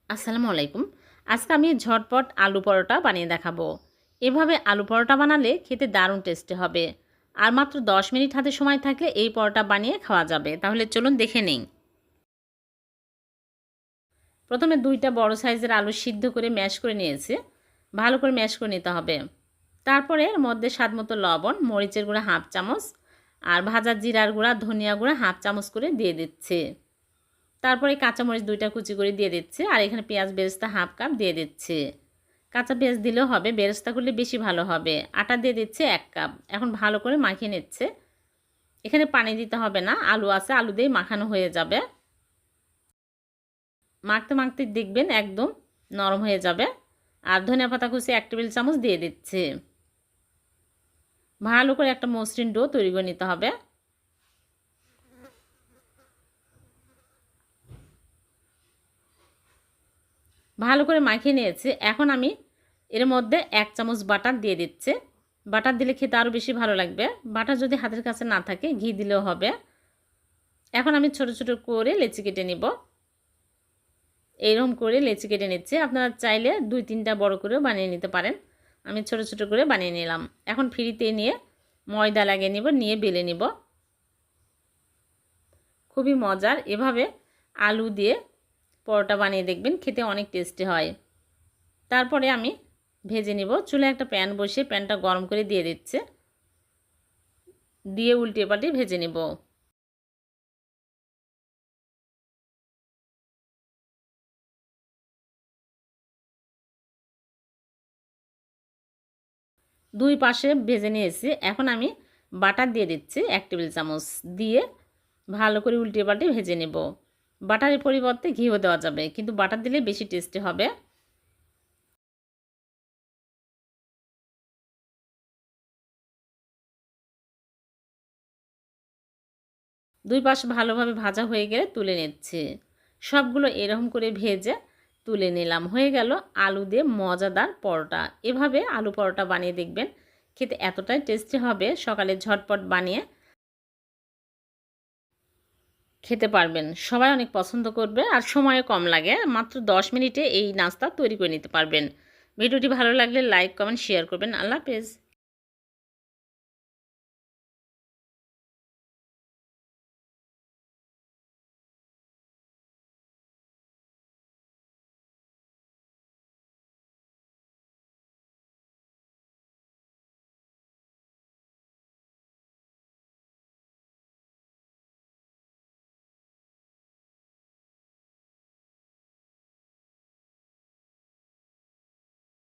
আসসালামু আলাইকুম। আজকে আমি ঝটপট আলু পরোটা বানিয়ে দেখাবো। এভাবে আলু পরোটা বানালে খেতে দারুণ টেস্টি হবে। আর মাত্র 10 মিনিট হাতে সময় থাকলে এই পরোটা বানিয়ে খাওয়া যাবে। তাহলে চলুন দেখে নেই। প্রথমে 2টা বড় সাইজের আলু সিদ্ধ করে ম্যাশ করে নিয়েছি। ভালো করে ম্যাশ করে নিতে হবে। তারপরে এর মধ্যে স্বাদমতো লবণ, মরিচের গুঁড়া 1/2 চামচ আর ভাজা জিরার গুঁড়া, ধনিয়া গুঁড়া 1/2 চামচ করে দিয়ে দিচ্ছি। তারপরে কাঁচামরিচ 2টা কুচি করে দিয়ে দিচ্ছি। আর এখানে পেঁয়াজ বেরেস্তা 1/2 কাপ দিয়ে দিচ্ছি। কাঁচা পেঁয়াজ দিলেও হবে, বেরেস্তা করলে বেশি ভালো হবে। আটা দিয়ে দিচ্ছে 1 কাপ। এখন ভালো করে মাখিয়ে নিচ্ছে। এখানে পানি দিতে হবে না, আলু আছে, আলু দিয়েই মাখানো হয়ে যাবে। মাখতে মাখতে দেখবেন একদম নরম হয়ে যাবে। আর ধনিয়া পাতা কুচি 1 টেবিল চামচ দিয়ে দিচ্ছি। ভালো করে একটা মসৃণ ডো তৈরি করে নিতে হবে। ভালো করে মাখিয়ে নিয়েছি। এখন আমি এর মধ্যে 1 চামচ বাটার দিয়ে দিচ্ছি। বাটার দিলে খেতে আরও বেশি ভালো লাগবে। বাটার যদি হাতের কাছে না থাকে ঘি দিলেও হবে। এখন আমি ছোট ছোট করে লেচি কেটে নিব। এইরকম করে লেচি কেটে নিচ্ছি। আপনারা চাইলে 2-3টা বড় করেও বানিয়ে নিতে পারেন। আমি ছোট ছোট করে বানিয়ে নিলাম। এখন ফ্রিতে নিয়ে ময়দা লাগিয়ে নিব, নিয়ে বেলে নিব। খুবই মজার। এভাবে আলু দিয়ে পরোটা বানিয়ে দেখবেন, খেতে অনেক টেস্টি হয়। তারপরে আমি ভেজে নিব। চুলায় একটা প্যান বসিয়ে প্যানটা গরম করে দিয়ে দিচ্ছে। দিয়ে উল্টিয়ে পাল্টিয়ে ভেজে নিব। দুই পাশে ভেজে নিয়েছি। এখন আমি বাটার দিয়ে দিচ্ছি 1 টেবিল চামচ। দিয়ে ভালো করে উল্টিয়ে পাল্টিয়ে ভেজে নেব। বাটারের পরিবর্তে ঘিও দেওয়া যাবে, কিন্তু বাটার দিলে বেশি টেস্টি হবে। দুই পাশ ভালোভাবে ভাজা হয়ে গেলে তুলে নিচ্ছি। সবগুলো এরকম করে ভেজে তুলে নিলাম। হয়ে গেল আলু দিয়ে মজাদার পরোটা। এভাবে আলু পরোটা বানিয়ে দেখবেন, খেতে এতটাই টেস্টি হবে। সকালে ঝটপট বানিয়ে খেতে পারবেন। সবাই অনেক পছন্দ করবে আর সময়ও কম লাগে। মাত্র 10 মিনিটে এই নাস্তা তৈরি করে নিতে পারবেন। ভিডিওটি ভালো লাগলে লাইক, কমেন্ট, শেয়ার করবেন। আল্লাহ হাফেজ।